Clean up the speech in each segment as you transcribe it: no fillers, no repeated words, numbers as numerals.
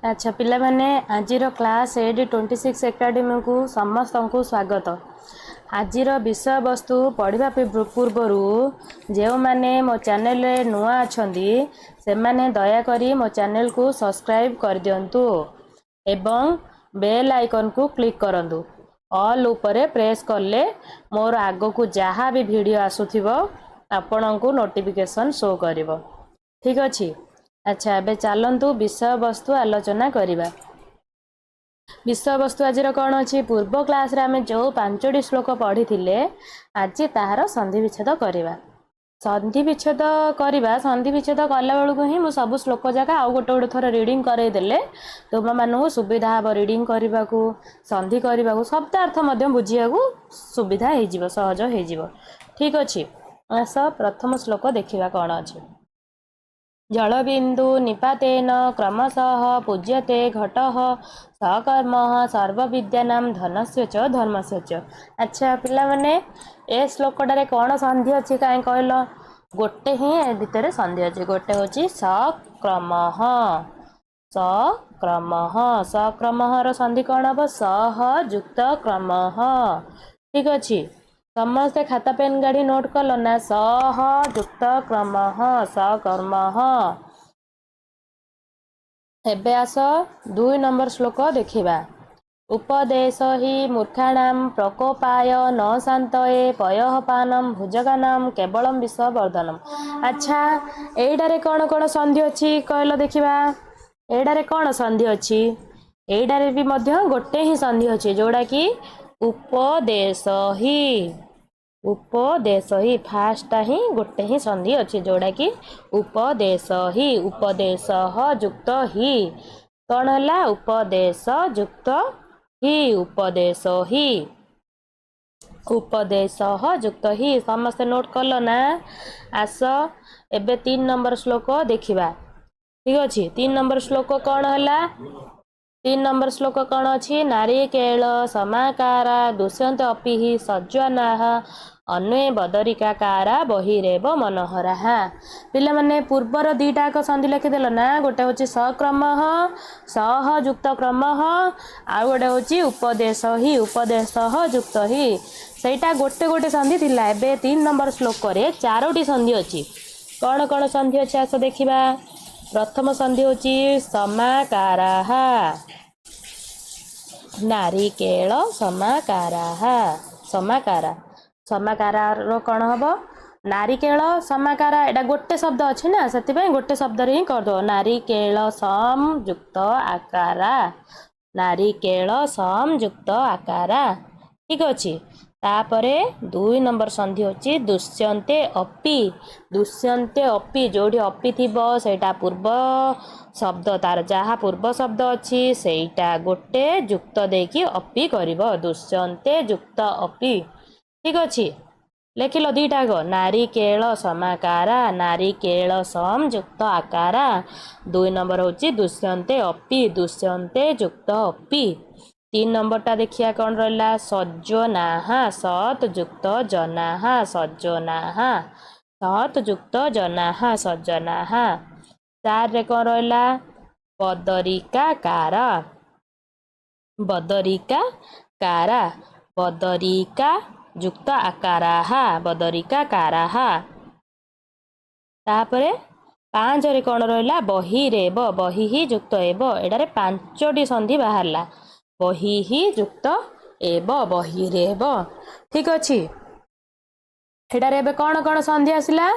अच्छा पिला माने आजिर क्लास 826 एकेडमी को समस्त को स्वागत। आजिर विषय वस्तु पढ़ा पूर्वर जो मैंने मो चैनल रे नुआ अछंदी से माने दया करी मो चैनल को सब्सक्राइब कर दियंतु एवं बेल आइकन को क्लिक करंतु। ऑल ऊपर प्रेस करले मोर आगो को जहाँ भी वीडियो आसुथिबो आपन को नोटिफिकेशन शो करिवो। ठीक अछि। अच्छा एबे चलंतु विषय वस्तु आलोचना करिबा। विषय वस्तु आज कौन अच्छी पूर्व क्लास रे आमे जो 5टी श्लोक पढ़ी थिले आज ताहार संधि विच्छेद करिबा। संधि विच्छेद करिबा संधि विच्छेद कला बेलू को ही मु सब श्लोक जाका आउ गोटे गोटे थर रीडिंग करे देले तुम मानू सुविधा हबो रीडिंग करबा को संधि करबा को शब्दार्थ मध्य बुझिया को सुविधा हे जिवो सहज हे जिवो। ठीक अछि। आस प्रथम श्लोक देखिबा कौन अछि। जलबिंदु निपातेन क्रमशः पूज्यते घटः सकर्मः सर्वविद्यानां धनस्य च धर्मस्य च। अच्छा पिला माने ए श्लोकटारे कौन संधि अछि काई कहलो गोटे ही ए भितर संधि अछि। गोटे होची सक्रमः सक्रमः सक्रमः रो संधि कौन हबो सह युक्त क्रमः। ठीक अछि। समस्ते खाता पेन गाड़ी नोट कलो ना सह युक्त क्रमः सकर्मः। एबे आस 2 नंबर श्लोक देखिबा। उपदेश हि मूर्खाणां प्रकोपाय न शान्तये पयःपानं भुजगानां केवलं विषवर्धनम्। अच्छा एइडारे कौन कौन संधि अछि कहलो देखिबा। एइडारे कौन संधि अछि एइडारे भी मध्य गोटे ही संधि अछि जोड़ा कि उपदेश ही फास्ट ही गोटे ही संधि अच्छी जोड़ा कि उपदेश युक्त ही कौन है उपदेश युक्त ही उपदेश युक्त ही समस्ते नोट कल ना। आस एबे 3 नंबर श्लोक देखिबा। ठीक अच्छे। 3 नंबर श्लोक कौन है 3 नंबर श्लोक कौन अच्छी नारिकेल समाकारा दुष्यन्ते अपि हि सज्जनाः अन्वे बदरिकाकारा बहिरेव मनोहराः। पिला माने पूर्वर दीटा को संधि लिखि देलो ना गोटे होची सक्रमः सह युक्त क्रमः आ गोटे होची उपदेश युक्त ही सेटा गोटे गोटे संधि थिला। एबे 3 नंबर श्लोक रे 4टी संधि अछि। कौन कौन संधि अछि आस देखिबा। प्रथम संधि होची समाकाराः नारिकेल समाकाराः समाकारा समाकारा रो कौन हबो नारिकेल समाकारा एटा गोटे शब्द अछि ना सेति गोटे शब्द रे ही कर दो नारिकेल सम युक्त आकारा नारिकेल सम युक्त आकारा। ठीक अछि। तापरे 2 नंबर संधि होची दुष्यन्ते अपि जोडी अपि थिबो सेटा पूर्व शब्द तार जहाँ पूर्व शब्द अच्छी सेटा गोटे युक्त देकी अपि करिवो दुष्यन्ते युक्त अपि। ठीक अच्छी। लेखिल दीटा गो नारिकेल समाकारा नारिकेल सम युक्त आकारा 2 नंबर होची दुष्यन्ते युक्त अपि। 3 नंबर टा देखिया कौन रहला सज्जनाः सत युक्त जनाः सज्जनाः सत युक्त जनाः सज्जनाः। 4 रे कौन रहला बदरिकाकारा बदरिका युक्त आकाराः बदरिकाकाराः। तापरे 5 रे कौन रहला बहिरेव बहि ही युक्त एव एडारे 5टी संधि बाहरला बहि ही युक्त एव बहिरेव। ठीक अछि। एडारे एबे कौन कौन संधि आसिला।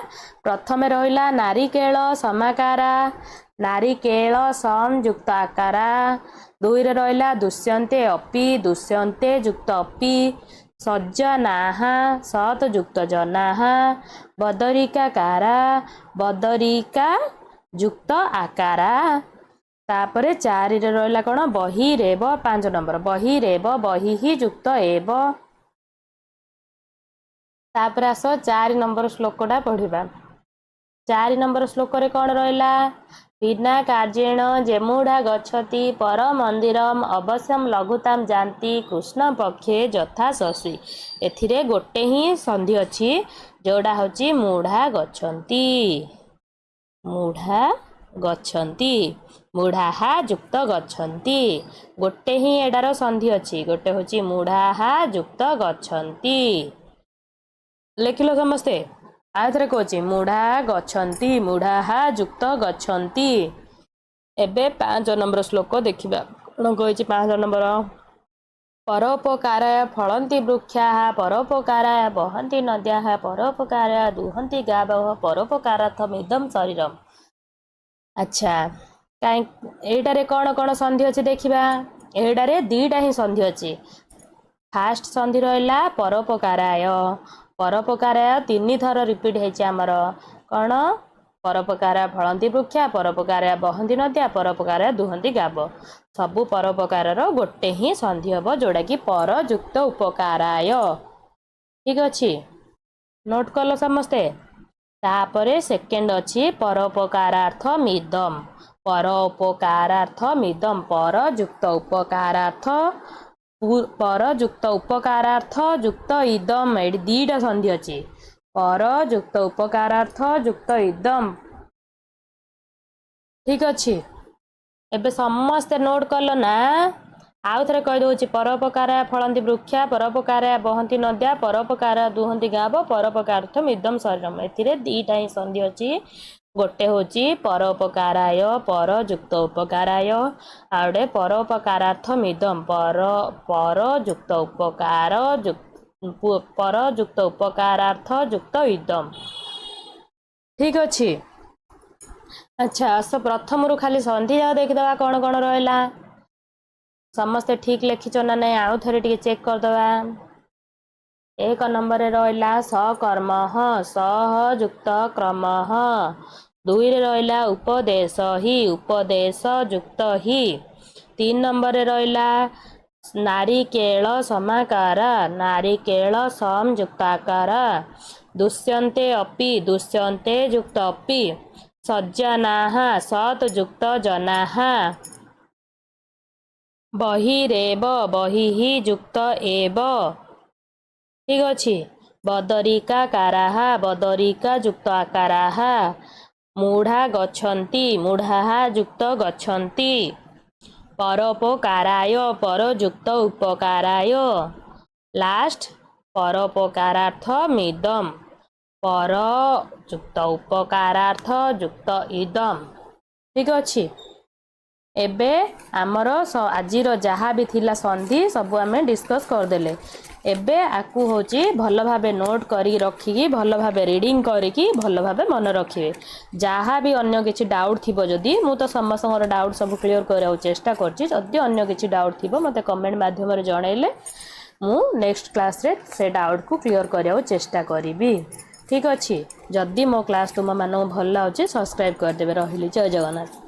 प्रथमे रहिला नारिकेल समाकारा नारिकेल सम युक्त आकारा 2 रे रहिला दुष्यन्ते युक्त अपि सज्जनाः सत युक्त जनाः बदरिकाकारा बदरिका युक्त आकारा। तापरे 4 रे रहिला कौन बहिरेव 5 नंबर बहिरेव बहि ही युक्त एव। तापरे आस 4 नंबर श्लोकटा पढ़िबा। 4 नंबर श्लोक रे कौन रहला बिना कार्येण जेमूढ़ा गच्छति पर मंदिरम अवश्यम लघुताम जानती कृष्ण पक्षे यथा शशि। एथिरे गोटे ही संधि अछि जोड़ा होची मूढ़ा गच्छन्ति गच्छन्ति मुढ़ाहा युक्त गच्छन्ति गोटे ही एडार संधि अच्छी गोटे हूँ मुढ़ाहा युक्त गच्छन्ति लिखिल समस्ते आउे कौच मुढ़ा गच्छन्ति मुढ़ाहा युक्त गच्छन्ति एबे 5 नंबर श्लोक देखा कौन कही 5 नंबर परोपकाराय फलन्ति वृक्षाः परोपकाराय वहन्ति नद्याः परोपकाराय दुहन्ति गावः परोपकारार्थमिदं शरीरम्। अच्छा कहीं एटारे कौन कौन संधि अच्छी देखा एटारे दीटा ही संधि अच्छी फास्ट संधि रहा परोपकाराय परोपकाराय 3 थर रिपीट होमर कौन परोपकाराय फलन्ति वृक्षा परोपकाराय वहन्ति नद्या परोपकाराय दुहन्ति गाव सबु परोपकार गोटे ही संधि हम जोड़ा कि पर युक्त उपकाराय ठीक अच्छे नोट कल समस्ते तापरे सेकेंड अच्छी परोपकारार्थमिदं परोपकारार्थमिदं पर युक्त उपकारार्थ पर युक्त उपकारार्थ युक्त इदम ये दीटा संधि अच्छी पर युक्त उपकारार्थ युक्त इदम ठीक अच्छे एबे समस्ते नोट कल ना आउ थे कहीदे परोपकाराय फलन्ति वृक्षा परोपकाराय वहन्ति नद्या परोपकाराय दुहन्ति गाव परोपकारार्थमिदं शरीरम् एथिरे दीटा ही संधि अच्छी गोटे हूँ परोपकाराय पर युक्त उपकाराय आउे परोपकारार्थमिदं पर युक्त उपकार पर युक्त उपकारार्थ युक्त इदम ठीक अच्छे। अच्छा सो प्रथम रू खाली संधि जा देखीदा कौन कौन रहा समस्ते ठीक लिखिच ना नहीं आउ थे टे चेक करदे 1 नंबर रहा सकर्म सह युक्त क्रम 2 रहा उपदेश ही उपदेश युक्त ही 3 नंबर रहा नारिकेल समाकार नारिकेल संयुक्ताकार दुष्यन्ते अपि दुष्यन्ते युक्त अपि सज्जनाः सत् युक्त जनाः बहिरेव बहिः युक्त एव ठीक अच्छे बदरिकाकाराः बदरिका युक्त आकाराः मूढ़ा गच्छन्ति मूढ़ाः युक्त गच्छन्ति परोपकाराय पर युक्त उपकाराय लास्ट परोपकारार्थमिदं पर युक्त उपकारार्थ युक्त इदम ठीक अच्छे एबे आमर आजिर जहाँ भी थिला संधि सब आम डिस्कस करदेले एबे आकु होची भल भाबे नोट करी रखिकी भल भाबे रीडिंग करिकी भल भाबे मन रखिए जहाँ भी अन्य किसी डाउट थिबो जदि मु तो समस्त डाउट सब क्लियर कराया चेष्टा करछि जदि अन्य किसी डाउट थिबो मते कमेंट माध्यम रे जणाइले मु नेक्स्ट क्लास रे से डाउट को क्लियर कराया चेष्टा करिबी ठीक अच्छे जदि मो क्लास तुम मानक भल लाଗୁଛି सब्सक्राइब करदेवे रहिली जय जगन्नाथ।